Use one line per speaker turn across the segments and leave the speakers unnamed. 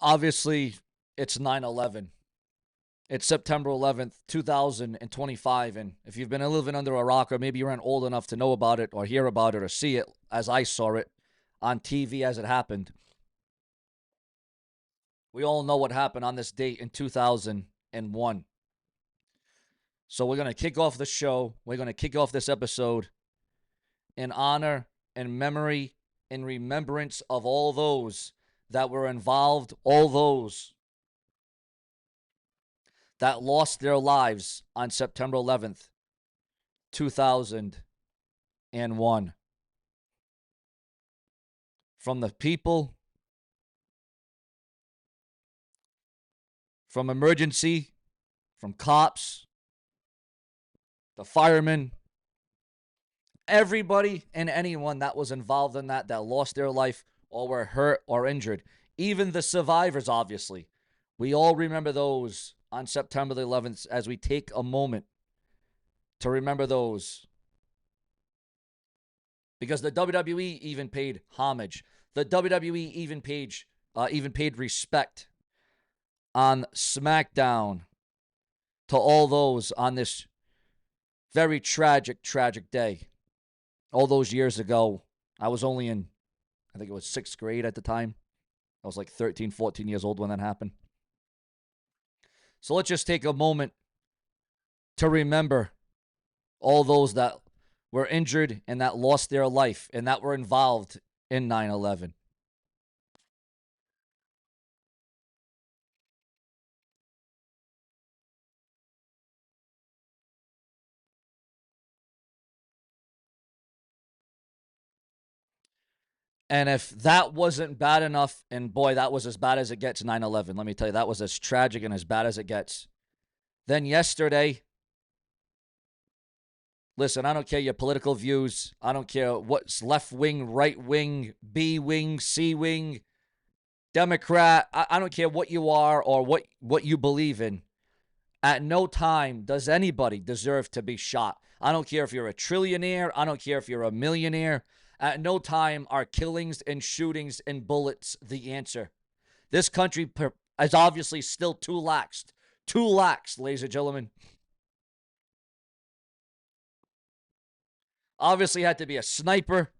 Obviously, it's 9/11. It's September 11th, 2025. And if you've been living under a rock, or maybe you weren't old enough to know about it or hear about it or see it as I saw it on TV as it happened, we all know what happened on this date in 2001. So we're going to kick off the show. We're going to kick off this episode in honor and memory and remembrance of all those that were involved, all those that lost their lives on September 11th, 2001. From the people, from emergency, from cops, the firemen, everybody and anyone that was involved in that lost their life or were hurt or injured. Even the survivors, obviously. We all remember those on September the 11th as we take a moment to remember those. Because the WWE even paid homage. The WWE even paid respect on SmackDown to all those on this very tragic, tragic day. All those years ago, I was only in, I think it was 6th grade at the time. I was like 13, 14 years old when that happened. So let's just take a moment to remember all those that were injured and that lost their life and that were involved in 9/11. And if that wasn't bad enough, and boy, that was as bad as it gets, 9/11, let me tell you, that was as tragic and as bad as it gets. Then yesterday, listen, I don't care your political views. I don't care what's left wing, right wing, B wing, C wing, Democrat. I don't care what you are or what you believe in. At no time does anybody deserve to be shot. I don't care if you're a trillionaire. I don't care if you're a millionaire. At no time are killings and shootings and bullets the answer. This country is obviously still too lax. Too lax, ladies and gentlemen. Obviously had to be a sniper.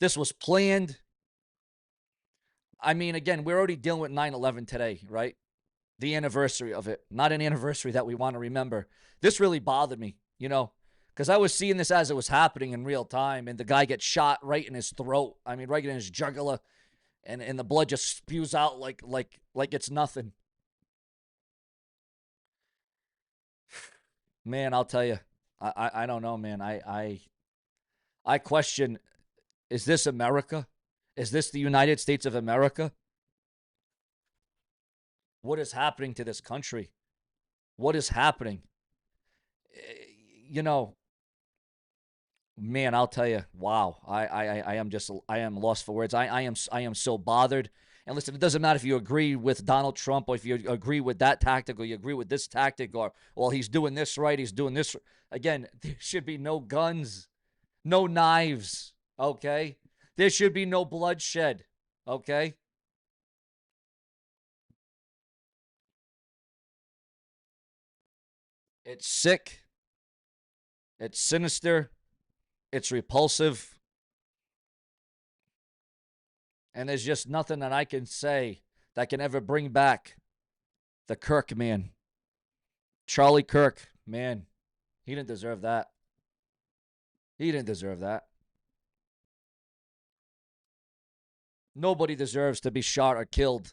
This was planned. I mean, again, we're already dealing with 9/11 today, right? The anniversary of it. Not an anniversary that we want to remember. This really bothered me, because I was seeing this as it was happening in real time, and the guy gets shot right in his throat. I mean, right in his jugular, and the blood just spews out like it's nothing. Man, I'll tell you, I don't know, man. I question: is this America? Is this the United States of America? What is happening to this country? What is happening? You know, man, I'll tell you, wow, I am lost for words. I am so bothered. And listen, it doesn't matter if you agree with Donald Trump or if you agree with that tactic or you agree with this tactic or, well, he's doing this right, he's doing this. Again, there should be no guns, no knives, okay? There should be no bloodshed, okay? It's sick. It's sinister. It's repulsive. And there's just nothing that I can say that can ever bring back the Kirk man. Charlie Kirk, man, he didn't deserve that. He didn't deserve that. Nobody deserves to be shot or killed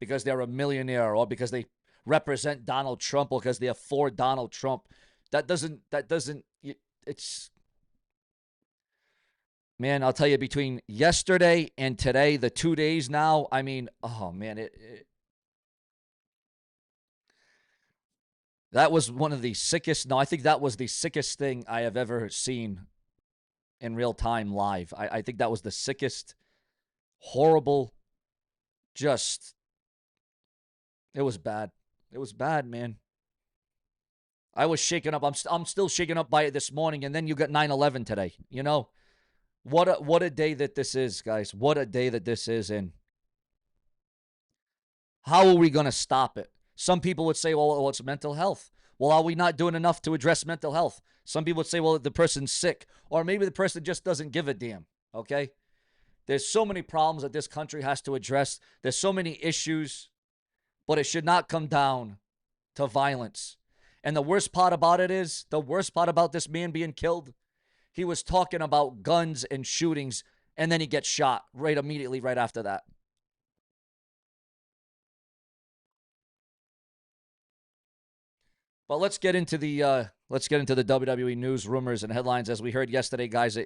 because they're a millionaire or because they represent Donald Trump or because they are for Donald Trump. It's, man, I'll tell you, between yesterday and today, the 2 days now, I mean, oh, man, that was one of the sickest. No, I think that was the sickest thing I have ever seen in real time live. I think that was the sickest, horrible, just, it was bad. It was bad, man. I was shaken up. I'm still shaken up by it this morning, and then you got 9/11 today. What a day that this is, guys. What a day that this is. And How are we going to stop it? Some people would say, well, it's mental health. Well, are we not doing enough to address mental health? Some people would say, well, the person's sick. Or maybe the person just doesn't give a damn, okay? There's so many problems that this country has to address. There's so many issues, but it should not come down to violence. And the worst part about it is, the worst part about this man being killed, he was talking about guns and shootings, and then he gets shot immediately right after that. But let's get into the WWE news, rumors, and headlines. As we heard yesterday, guys,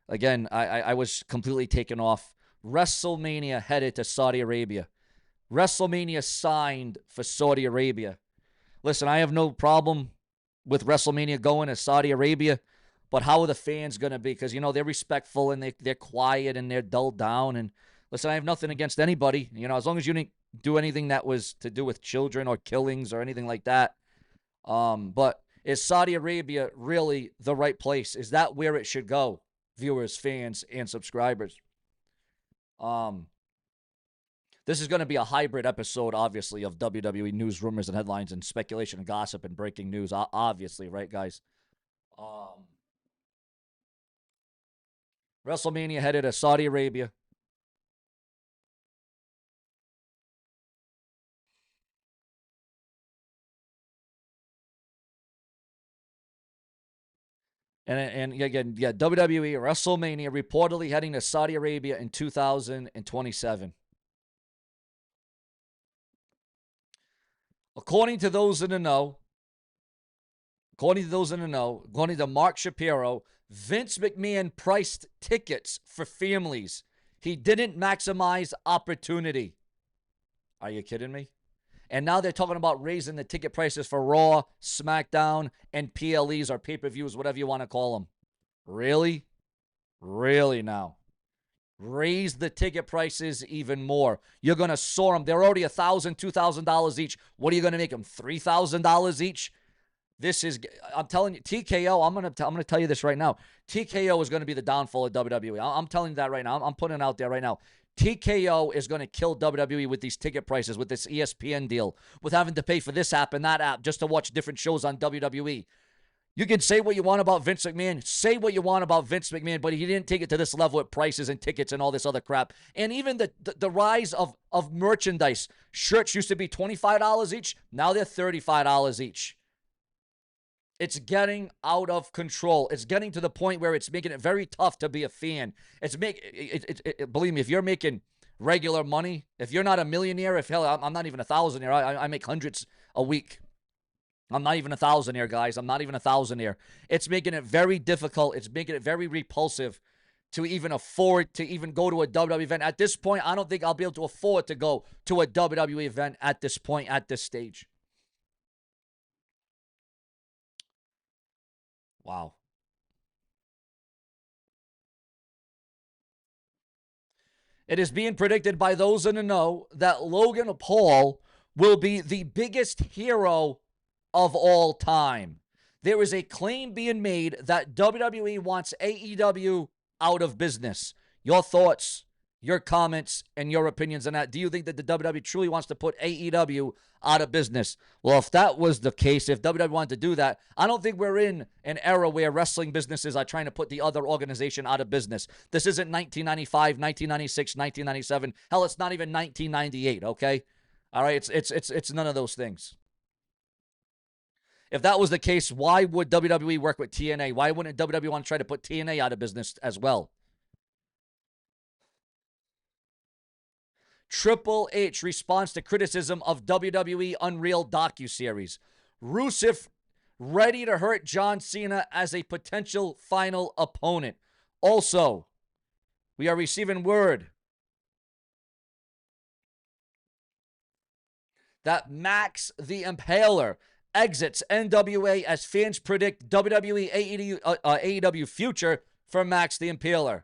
I was completely taken off. WrestleMania headed to Saudi Arabia. WrestleMania signed for Saudi Arabia. Listen, I have no problem with WrestleMania going to Saudi Arabia, but how are the fans going to be? Because, they're respectful and they're quiet and they're dulled down. And listen, I have nothing against anybody. As long as you didn't do anything that was to do with children or killings or anything like that. But is Saudi Arabia really the right place? Is that where it should go, viewers, fans, and subscribers? This is going to be a hybrid episode, obviously, of WWE news, rumors, and headlines, and speculation, and gossip, and breaking news. Obviously, right, guys? WrestleMania headed to Saudi Arabia. And again, WWE WrestleMania reportedly heading to Saudi Arabia in 2027. According to those in the know, according to Mark Shapiro, Vince McMahon priced tickets for families. He didn't maximize opportunity. Are you kidding me? And now they're talking about raising the ticket prices for Raw, SmackDown, and PLEs or pay-per-views, whatever you want to call them. Really? Really now? Raise the ticket prices even more. You're going to soar them. They're already $1,000, $2,000 each. What are you going to make them? $3,000 each? I'm telling you, TKO, I'm going to tell you this right now. TKO is going to be the downfall of WWE. I'm telling you that right now. I'm putting it out there right now. TKO is going to kill WWE with these ticket prices, with this ESPN deal, with having to pay for this app and that app just to watch different shows on WWE. You can say what you want about Vince McMahon. Say what you want about Vince McMahon, but he didn't take it to this level with prices and tickets and all this other crap. And even the rise of merchandise. Shirts used to be $25 each. Now they're $35 each. It's getting out of control. It's getting to the point where it's making it very tough to be a fan. Believe me, if you're making regular money, if you're not a millionaire, I'm not even a thousandaire. I make hundreds a week. I'm not even a thousandaire, guys. I'm not even a thousandaire. It's making it very difficult. It's making it very repulsive to even afford to even go to a WWE event. At this point, I don't think I'll be able to afford to go to a WWE event at this point, at this stage. Wow. It is being predicted by those in the know that Logan Paul will be the biggest hero of all time. There is a claim being made that WWE wants AEW out of business. Your thoughts, your comments, and your opinions on that. Do you think that the WWE truly wants to put AEW out of business? Well, if that was the case, if WWE wanted to do that, I don't think we're in an era where wrestling businesses are trying to put the other organization out of business. This isn't 1995, 1996, 1997. Hell, it's not even 1998, okay? All right, it's none of those things. If that was the case, why would WWE work with TNA? Why wouldn't WWE want to try to put TNA out of business as well? Triple H responds to criticism of WWE Unreal docuseries. Rusev ready to hurt John Cena as a potential final opponent. Also, we are receiving word that Max the Impaler exits NWA as fans predict WWE AEW future for Max the Impaler.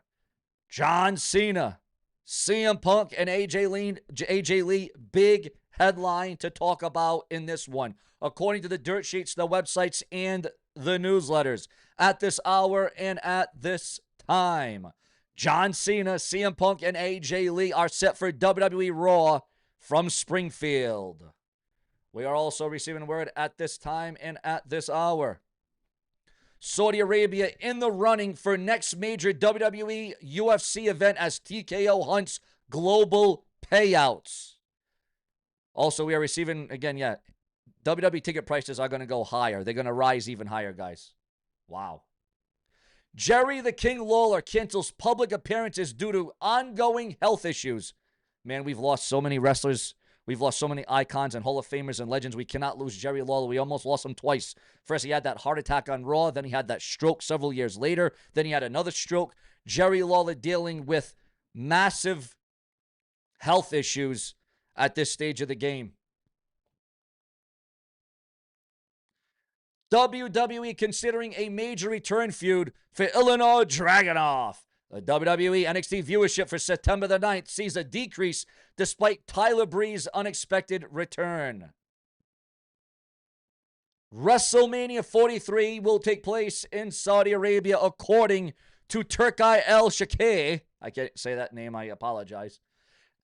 John Cena, CM Punk, and AJ Lee, big headline to talk about in this one. According to the dirt sheets, the websites, and the newsletters, at this hour and at this time, John Cena, CM Punk, and AJ Lee are set for WWE Raw from Springfield. We are also receiving word at this time and at this hour. Saudi Arabia in the running for next major WWE UFC event as TKO hunts global payouts. Also, we are receiving, again, WWE ticket prices are going to go higher. They're going to rise even higher, guys. Wow. Jerry the King Lawler cancels public appearances due to ongoing health issues. Man, we've lost so many wrestlers. We've lost so many icons and Hall of Famers and legends. We cannot lose Jerry Lawler. We almost lost him twice. First, he had that heart attack on Raw. Then he had that stroke several years later. Then he had another stroke. Jerry Lawler dealing with massive health issues at this stage of the game. WWE considering a major return feud for Illinois Dragunov. The WWE NXT viewership for September the 9th sees a decrease despite Tyler Breeze's unexpected return. Wrestlemania 43 will take place in Saudi Arabia according to Turki El-Shakir. I can't say that name, I apologize.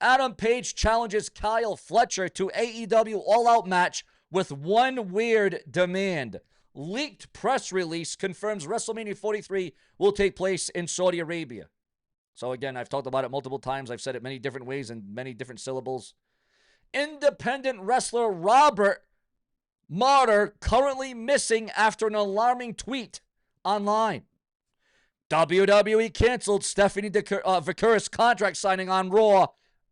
Adam Page challenges Kyle Fletcher to AEW All-Out match with one weird demand. Leaked press release confirms WrestleMania 43 will take place in Saudi Arabia. So again, I've talked about it multiple times. I've said it many different ways and many different syllables. Independent wrestler Robert Martyr currently missing after an alarming tweet online. WWE canceled Stephanie Vickers' contract signing on Raw.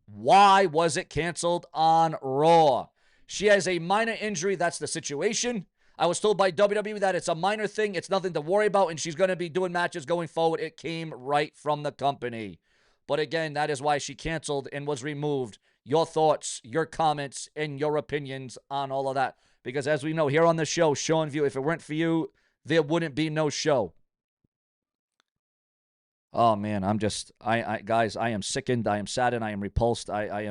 Why was it canceled on Raw? She has a minor injury. That's the situation. I was told by WWE that it's a minor thing. It's nothing to worry about, and she's going to be doing matches going forward. It came right from the company. But again, that is why she canceled and was removed. Your thoughts, your comments, and your opinions on all of that. Because as we know here on the show, SeanzView, if it weren't for you, there wouldn't be no show. Oh, man, guys, I am sickened. I am saddened. I am repulsed. I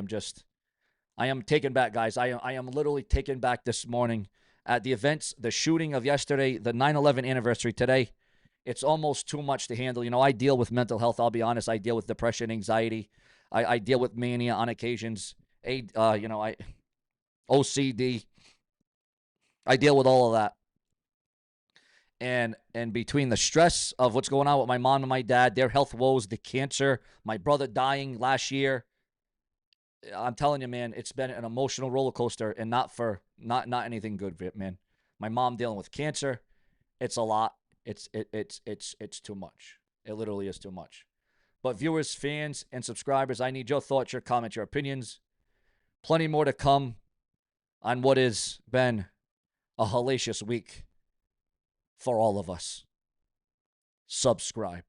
am taken back, guys. I am literally taken back this morning at the events, the shooting of yesterday, the 9/11 anniversary today. It's almost too much to handle. You know, I deal with mental health. I'll be honest. I deal with depression, anxiety. I deal with mania on occasions. OCD. I deal with all of that. And between the stress of what's going on with my mom and my dad, their health woes, the cancer, my brother dying last year, I'm telling you, man, it's been an emotional roller coaster, and not anything good, man. My mom dealing with cancer, it's a lot. It's too much. It literally is too much. But viewers, fans, and subscribers, I need your thoughts, your comments, your opinions. Plenty more to come on what has been a hellacious week for all of us. Subscribe.